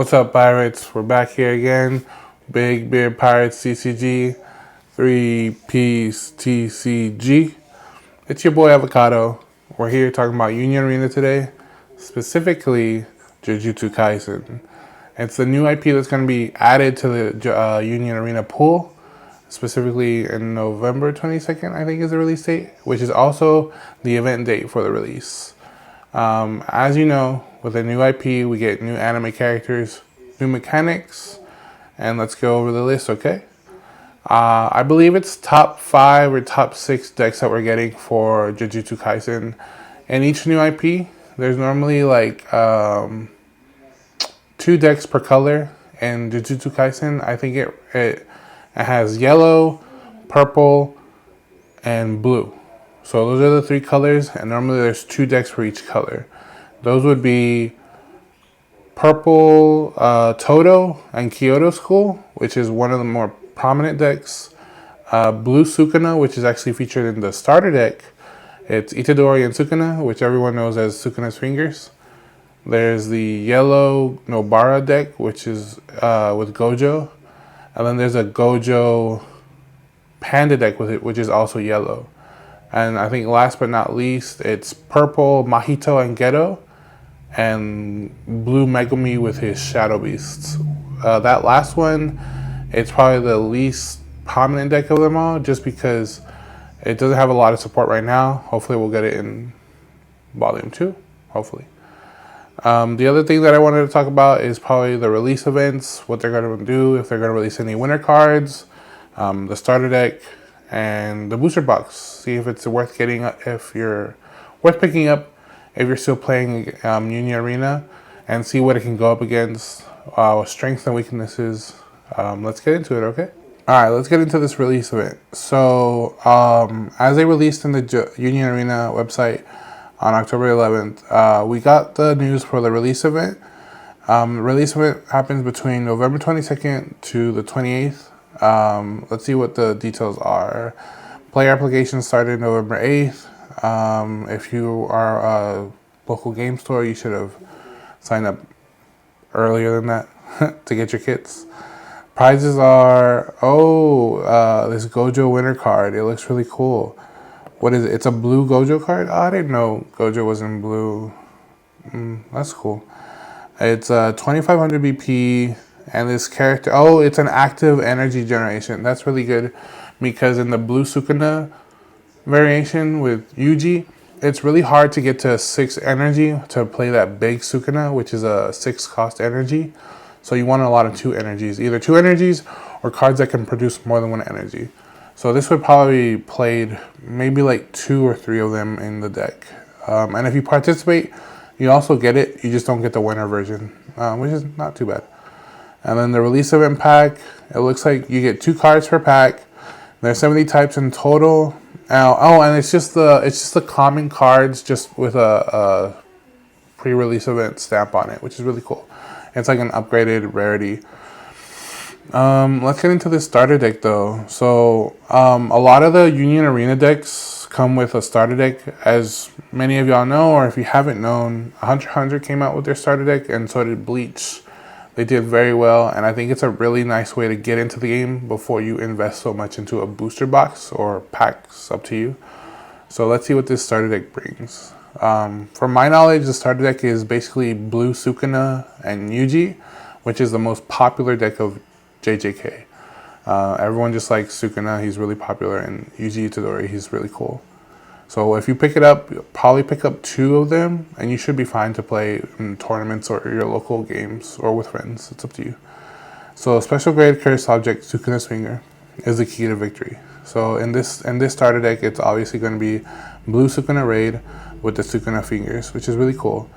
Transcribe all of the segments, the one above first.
What's up, pirates? We're back here again. Big Beard Pirates CCG, 3-piece TCG. It's your boy Avocado. We're here talking about Union Arena today, specifically JUJUTSU Kaisen. It's the new IP that's going to be added to the Union Arena pool, specifically in November 22nd, I think is the release date, which is also the event date for the release. As you know, with a new IP, we get new anime characters, new mechanics, and let's go over the list, okay? I believe it's top 5 or top 6 decks that we're getting for JUJUTSU Kaisen. In each new IP, there's normally like 2 decks per color. In JUJUTSU Kaisen, I think it has yellow, purple, and blue. So those are the 3 colors, and normally there's 2 decks for each color. Those would be purple Toto and Kyoto School, which is one of the more prominent decks. Blue Sukuna, which is actually featured in the starter deck. It's Itadori and Sukuna, which everyone knows as Sukuna's Fingers. There's the yellow Nobara deck, which is with Gojo. And then there's a Gojo Panda deck with it, which is also yellow. And I think last but not least, it's purple Mahito and Geto, and blue Megumi with his Shadow Beasts. That last one, it's probably the least prominent deck of them all, just because it doesn't have a lot of support right now. Hopefully we'll get it in Volume 2, hopefully. The other thing that I wanted to talk about is probably the release events, what they're going to do, if they're going to release any winter cards, the starter deck, and the booster box. See if it's worth getting, if you're worth picking up, if you're still playing Union Arena, and see what it can go up against, strengths and weaknesses. Let's get into it, okay? All right, let's get into this release event. So, as they released in the Union Arena website on October 11th, we got the news for the release event. The release event happens between November 22nd to the 28th. Let's see what the details are. Player application started November 8th. If you are a local game store, you should have signed up earlier than that to get your kits. Prizes are, this Gojo winter card. It looks really cool. What is it? It's a blue Gojo card? Oh, I didn't know Gojo was in blue. That's cool. It's 2500 BP. And this character, it's an active energy generation. That's really good, because in the blue Sukuna variation with Yuji, it's really hard to get to 6 energy to play that big Sukuna, which is a 6 cost energy. So you want a lot of 2 energies, either 2 energies or cards that can produce more than 1 energy. So this would probably be played maybe like 2 or 3 of them in the deck. And if you participate, you also get it. You just don't get the winter version, which is not too bad. And then the release event pack, it looks like you get 2 cards per pack. There's 70 types in total. And it's just the common cards, just with a pre-release event stamp on it, which is really cool. It's like an upgraded rarity. Let's get into this starter deck though. So a lot of the Union Arena decks come with a starter deck. As many of y'all know, or if you haven't known, Hunter x Hunter came out with their starter deck, and so did Bleach. They did very well, and I think it's a really nice way to get into the game before you invest so much into a booster box or packs, up to you. So let's see what this starter deck brings. From my knowledge, the starter deck is basically blue Sukuna and Yuji, which is the most popular deck of JJK. Everyone just likes Sukuna, he's really popular, and Yuji Itadori, he's really cool. So if you pick it up, you'll probably pick up 2 of them, and you should be fine to play in tournaments or your local games or with friends. It's up to you. So special grade cursed object Sukuna's Finger is the key to victory. So in this starter deck, it's obviously going to be blue Sukuna Raid with the Sukuna Fingers, which is really cool.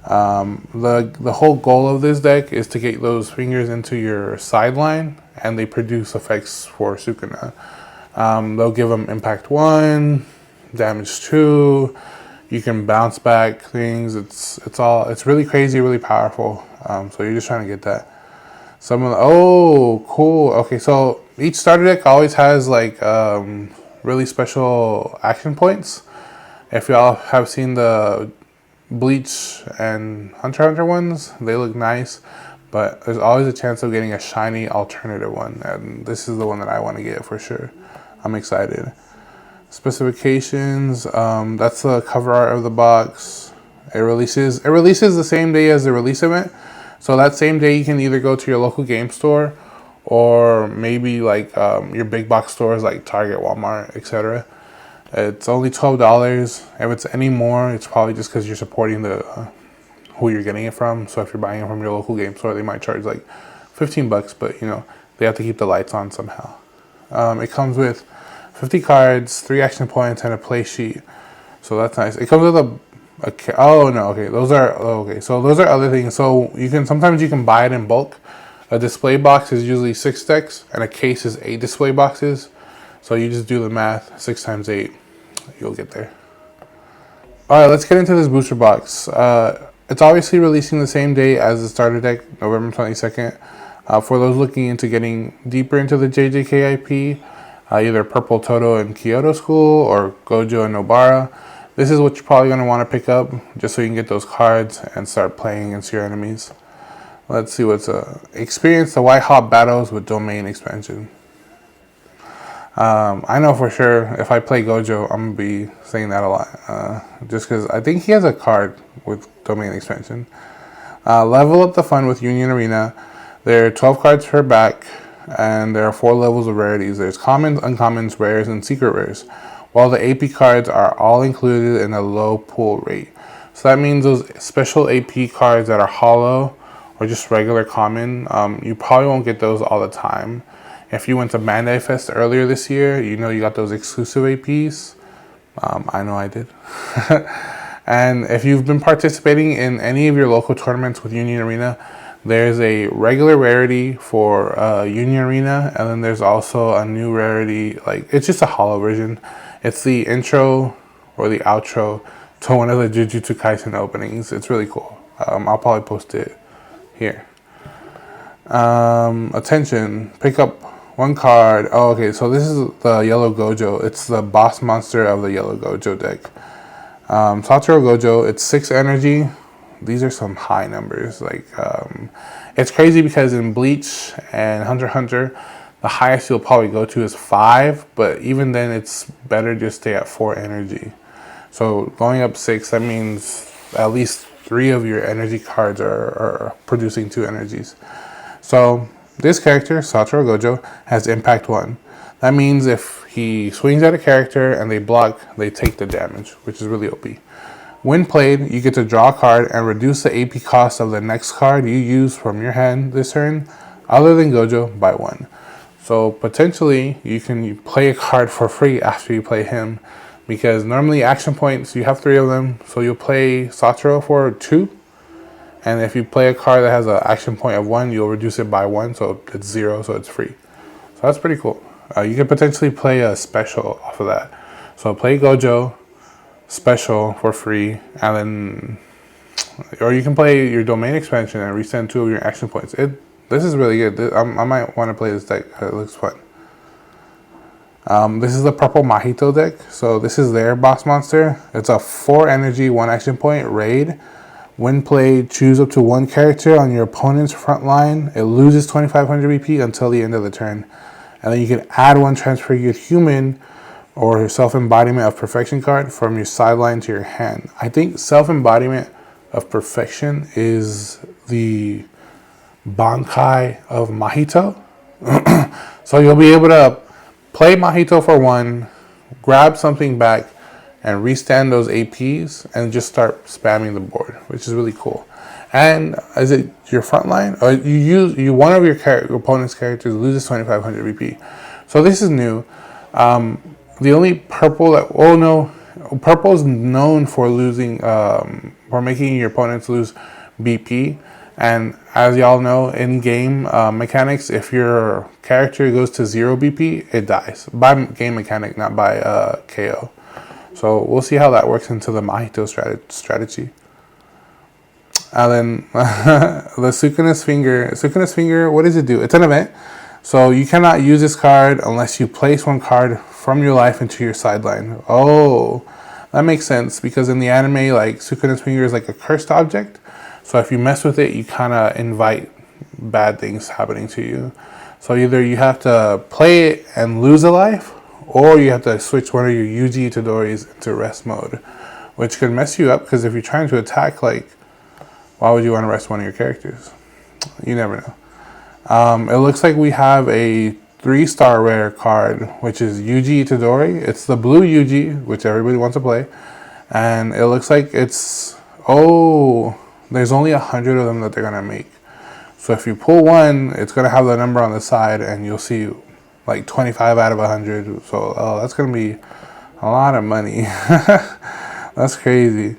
The whole goal of this deck is to get those fingers into your sideline, and they produce effects for Sukuna. They'll give them impact 1. Damage 2, you can bounce back things. It's really crazy, really powerful. So you're just trying to get that. Cool. Okay, so each starter deck always has like really special action points. If y'all have seen the Bleach and Hunter x Hunter ones, they look nice. but there's always a chance of getting a shiny alternative one, and this is the one that I want to get for sure. I'm excited. Specifications, that's the cover art of the box. It releases the same day as the release event. So that same day you can either go to your local game store or maybe like your big box stores like Target, Walmart, etc. It's only $12. If it's any more, it's probably just because you're supporting the who you're getting it from. So if you're buying it from your local game store, they might charge like 15 bucks, but you know, they have to keep the lights on somehow. It comes with 50 cards, 3 action points, and a play sheet. So that's nice. It comes with those are other things. So sometimes you can buy it in bulk. A display box is usually 6 decks, and a case is 8 display boxes. So you just do the math, 6 times 8, you'll get there. All right, let's get into this booster box. It's obviously releasing the same day as the starter deck, November 22nd. For those looking into getting deeper into the JJK IP, either Purple Toto and Kyoto School or Gojo and Nobara, this is what you're probably going to want to pick up just so you can get those cards and start playing against your enemies. Let's see what's experience the White Hot battles with domain expansion. I know for sure if I play Gojo, I'm going to be saying that a lot. Just because I think he has a card with domain expansion. Level up the fun with Union Arena. There are 12 cards per back, and there are 4 levels of rarities. There's commons, uncommons, rares, and secret rares. While the AP cards are all included in a low pull rate. So that means those special AP cards that are hollow or just regular common, you probably won't get those all the time. If you went to Bandai Fest earlier this year, you know you got those exclusive APs. I know I did. And if you've been participating in any of your local tournaments with Union Arena, there's a regular rarity for Union Arena, and then there's also a new rarity, like it's just a hollow version. It's the intro or the outro to one of the Jujutsu Kaisen openings. It's really cool. I'll probably post it here. Attention, pick up 1 card. Oh, okay, so this is the Yellow Gojo. It's the boss monster of the Yellow Gojo deck. Satoru Gojo, it's 6 energy. These are some high numbers. Like, it's crazy because in Bleach and Hunter x Hunter, the highest you'll probably go to is 5, but even then it's better to stay at 4 energy. So going up 6, that means at least 3 of your energy cards are producing 2 energies. So this character, Satoru Gojo, has impact 1. That means if he swings at a character and they block, they take the damage, which is really OP. When played, you get to draw a card and reduce the AP cost of the next card you use from your hand this turn, other than Gojo, by 1. So potentially, you can play a card for free after you play him, because normally action points, you have 3 of them, so you'll play Satoru for 2, and if you play a card that has an action point of 1, you'll reduce it by 1, so it's 0, so it's free. So that's pretty cool. You could potentially play a special off of that. So play Gojo, special for free, and then, or you can play your domain expansion and resend 2 of your action points. This is really good. I might want to play this deck. It looks fun. This is the Purple Mahito deck. So this is their boss monster. It's a 4 energy, 1 action point raid. When played, choose up to 1 character on your opponent's front line. It loses 2500 BP until the end of the turn. And then you can add 1 transfer your human or self-embodiment of perfection card from your sideline to your hand. I think self-embodiment of perfection is the Bankai of Mahito. So you'll be able to play Mahito for 1, grab something back, and restand those APs and just start spamming the board, which is really cool. And is it your front line? Or one of your opponent's characters loses 2500 BP. So this is new. The only purple purple is known for losing, for making your opponents lose BP. And as y'all know, in game mechanics, if your character goes to 0 BP, it dies. By game mechanic, not by KO. So we'll see how that works into the Mahito strategy. And then the Sukuna's Finger. Sukuna's Finger, what does it do? It's an event. So you cannot use this card unless you place 1 card from your life into your sideline. Oh, that makes sense, because in the anime, like, Sukuna's Finger is like a cursed object. So if you mess with it, you kind of invite bad things happening to you. So either you have to play it and lose a life, or you have to switch one of your Yuji Itadoris into rest mode, which could mess you up, because if you're trying to attack, like, why would you want to rest one of your characters? You never know. It looks like we have a 3-star rare card, which is Yuji Itadori. It's the blue Yuji, which everybody wants to play. And it looks like it's, there's only 100 of them that they're going to make. So if you pull one, it's going to have the number on the side, and you'll see like 25 out of 100. So, that's going to be a lot of money. That's crazy.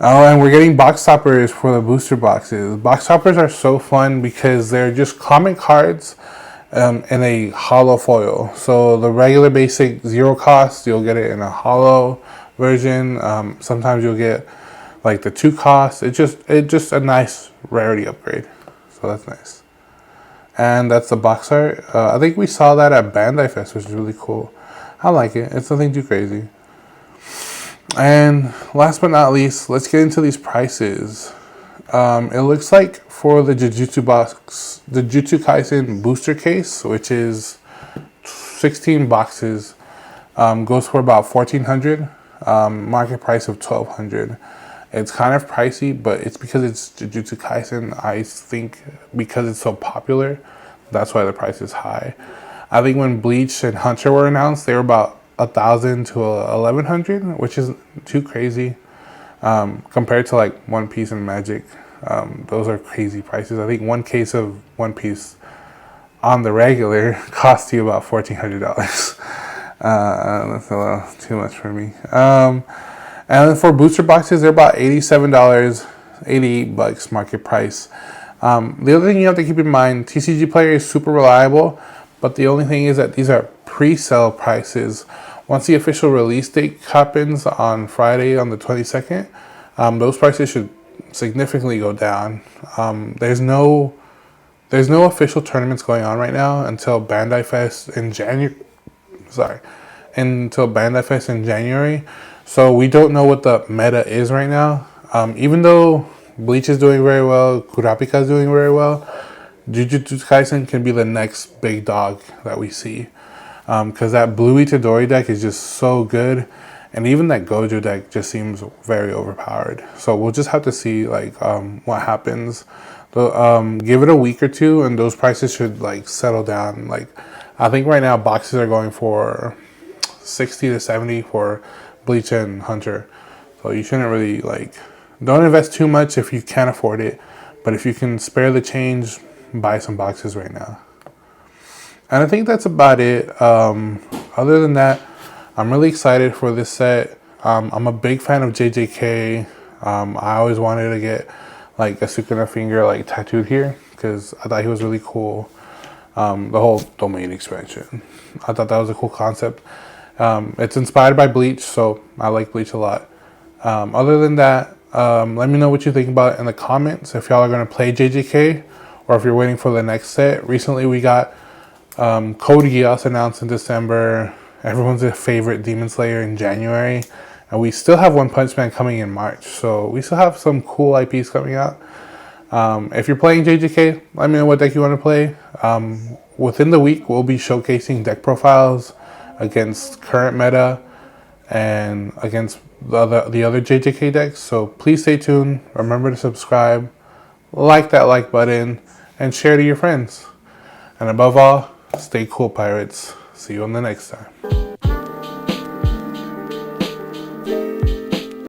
Oh, and we're getting box toppers for the booster boxes. Box toppers are so fun because they're just common cards in a hollow foil. So the regular basic 0 cost, you'll get it in a hollow version. Sometimes you'll get like the 2 cost. It's just a nice rarity upgrade. So that's nice. And that's the box art. I think we saw that at Bandai Fest, which is really cool. I like it. It's nothing too crazy. And last but not least, let's get into these prices. It looks like for the Jujutsu box, the Jujutsu Kaisen booster case, which is 16 boxes, goes for about $1,400. Market price of $1,200. It's kind of pricey, but it's because it's Jujutsu Kaisen. I think because it's so popular, that's why the price is high. I think when Bleach and Hunter were announced, they were about $1,000 to $1,100, which is too crazy compared to like One Piece and Magic. Those are crazy prices. I think one case of One Piece on the regular costs you about $1,400. That's a little too much for me. And then for booster boxes, they're about $87, $88 market price. The other thing you have to keep in mind, TCG Player is super reliable, but the only thing is that these are pre-sale prices. Once the official release date happens on Friday on the 22nd, those prices should significantly go down. There's no official tournaments going on right now until Bandai Fest in January. Until Bandai Fest in January. So we don't know what the meta is right now. Even though Bleach is doing very well, Kurapika is doing very well, Jujutsu Kaisen can be the next big dog that we see. Because that Blue Itadori deck is just so good. And even that Gojo deck just seems very overpowered. So we'll just have to see like what happens. Give it a week or two and those prices should like settle down. Like I think right now boxes are going for 60 to 70 for Bleach and Hunter. So you shouldn't really don't invest too much if you can't afford it. But if you can spare the change, buy some boxes right now. And I think that's about it. Other than that, I'm really excited for this set. I'm a big fan of JJK. I always wanted to get like a Sukuna finger tattooed here because I thought he was really cool. The whole domain expansion, I thought that was a cool concept. It's inspired by Bleach, so I like Bleach a lot. Other than that, let me know what you think about it in the comments. If y'all are going to play JJK or if you're waiting for the next set. Recently we got Code Geass announced in December. Everyone's favorite Demon Slayer in January. And we still have One Punch Man coming in March. So we still have some cool IPs coming out. If you're playing JJK, let me know what deck you want to play. Within the week, we'll be showcasing deck profiles against current meta and against the other JJK decks. So please stay tuned. Remember to subscribe, like that like button, and share to your friends. And above all, stay cool, pirates. See you on the next time.